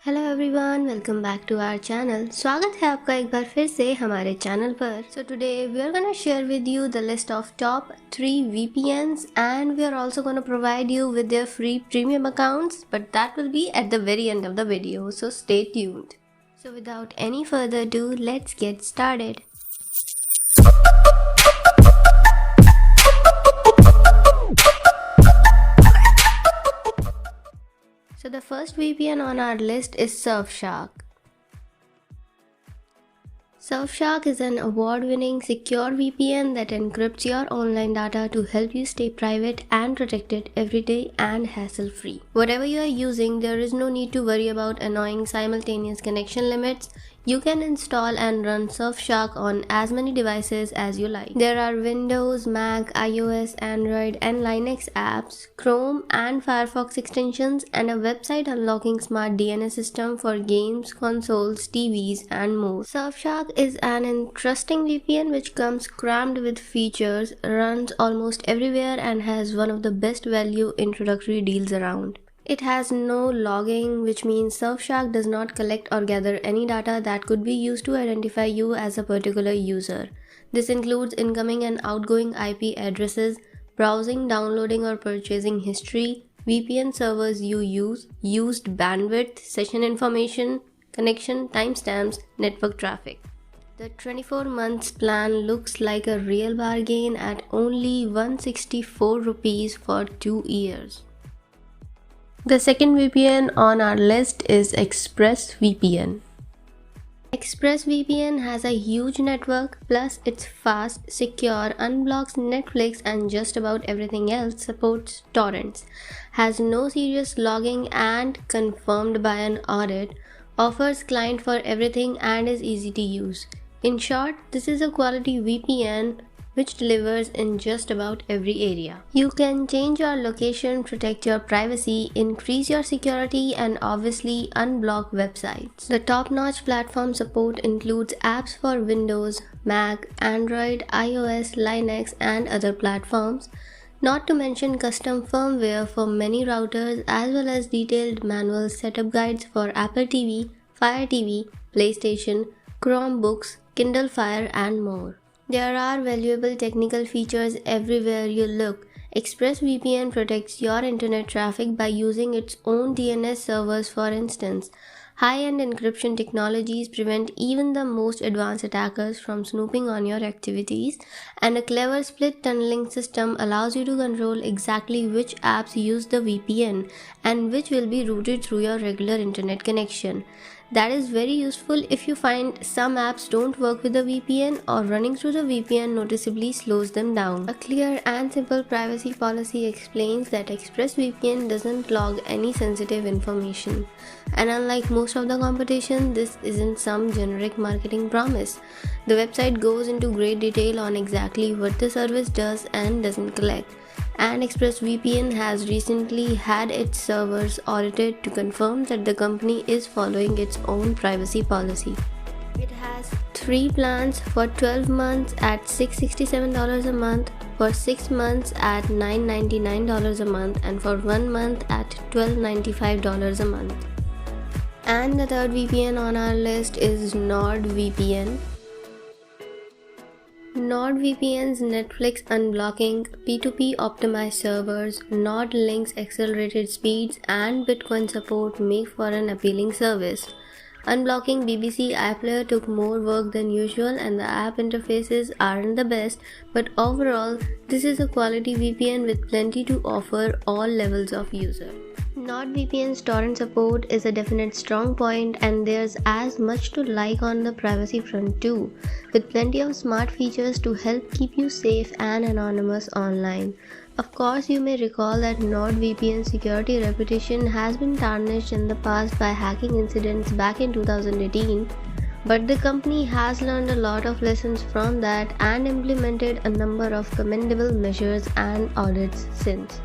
Hello everyone, welcome back to our channel. स्वागत है आपका एक बार फिर से हमारे चैनल पर। So today we are gonna share with you the list of top 3 VPNs and we are also going to provide you with their free premium accounts, but that will be at the very end of the video, so stay tuned. So without any further ado, let's get started. So the first VPN on our list is Surfshark. Surfshark is an award-winning secure VPN that encrypts your online data to help you stay private and protected every day and hassle-free. Whatever you are using, there is no need to worry about annoying simultaneous connection limits. You can install and run Surfshark on as many devices as you like. There are Windows, Mac, iOS, Android and Linux apps, Chrome and Firefox extensions, and a website unlocking smart DNS system for games, consoles, TVs and more. Surfshark is an interesting VPN which comes crammed with features, runs almost everywhere and has one of the best value introductory deals around. It has no logging, which means Surfshark does not collect or gather any data that could be used to identify you as a particular user. This includes incoming and outgoing IP addresses, browsing, downloading or purchasing history, VPN servers you use, used bandwidth, session information, connection, timestamps, network traffic. The 24 months plan looks like a real bargain at only 164 rupees for 2 years. The second VPN on our list is ExpressVPN. ExpressVPN has a huge network, plus it's fast, secure, unblocks Netflix and just about everything else, supports torrents, has no serious logging and confirmed by an audit, offers client for everything and is easy to use. In short, this is a quality VPN which delivers in just about every area. You can change your location, protect your privacy, increase your security, and obviously unblock websites. The top-notch platform support includes apps for Windows, Mac, Android, iOS, Linux, and other platforms, not to mention custom firmware for many routers as well as detailed manual setup guides for Apple TV, Fire TV, PlayStation, Chromebooks, Kindle Fire, and more. There are valuable technical features everywhere you look. ExpressVPN protects your internet traffic by using its own DNS servers, for instance. High-end encryption technologies prevent even the most advanced attackers from snooping on your activities, and a clever split tunneling system allows you to control exactly which apps use the VPN and which will be routed through your regular internet connection. That is very useful if you find some apps don't work with the VPN or running through the VPN noticeably slows them down. A clear and simple privacy policy explains that ExpressVPN doesn't log any sensitive information. And unlike most of the competition, this isn't some generic marketing promise. The website goes into great detail on exactly what the service does and doesn't collect. And ExpressVPN has recently had its servers audited to confirm that the company is following its own privacy policy. It has 3 plans for 12 months at $667 a month, for 6 months at $999 a month, and for 1 month at $1295 a month. And the third VPN on our list is NordVPN. NordVPN's Netflix unblocking, P2P optimized servers, NordLink's accelerated speeds, and Bitcoin support make for an appealing service. Unblocking BBC iPlayer took more work than usual and the app interfaces aren't the best, but overall, this is a quality VPN with plenty to offer all levels of user. NordVPN's torrent support is a definite strong point, and there's as much to like on the privacy front too, with plenty of smart features to help keep you safe and anonymous online. Of course, you may recall that NordVPN's security reputation has been tarnished in the past by hacking incidents back in 2018, but the company has learned a lot of lessons from that and implemented a number of commendable measures and audits since.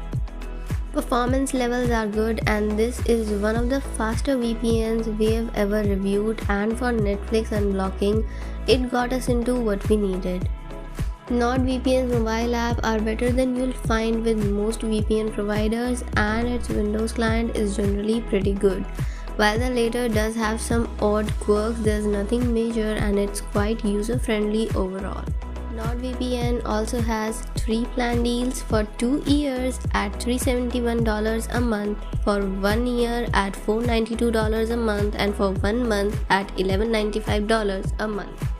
Performance levels are good, and this is one of the faster VPNs we have ever reviewed, and for Netflix unblocking, it got us into what we needed. NordVPN's mobile app are better than you'll find with most VPN providers, and its Windows client is generally pretty good. While the latter does have some odd quirks, there's nothing major and it's quite user-friendly overall. NordVPN also has 3 plan deals for 2 years at $371 a month, for 1 year at $492 a month, and for 1 month at $1195 a month.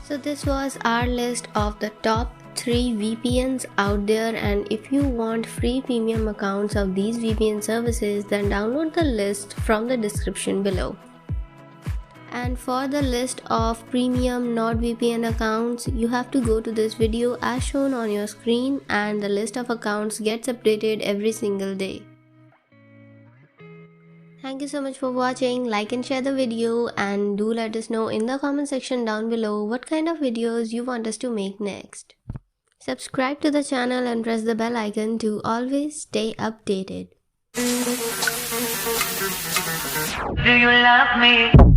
So this was our list of the top 3 VPNs out there, and if you want free premium accounts of these VPN services, then download the list from the description below. And for the list of premium NordVPN accounts, you have to go to this video as shown on your screen, and the list of accounts gets updated every single day. Thank you so much for watching. Like and share the video, and do let us know in the comment section down below what kind of videos you want us to make next. Subscribe to the channel and press the bell icon to always stay updated. Do you love me?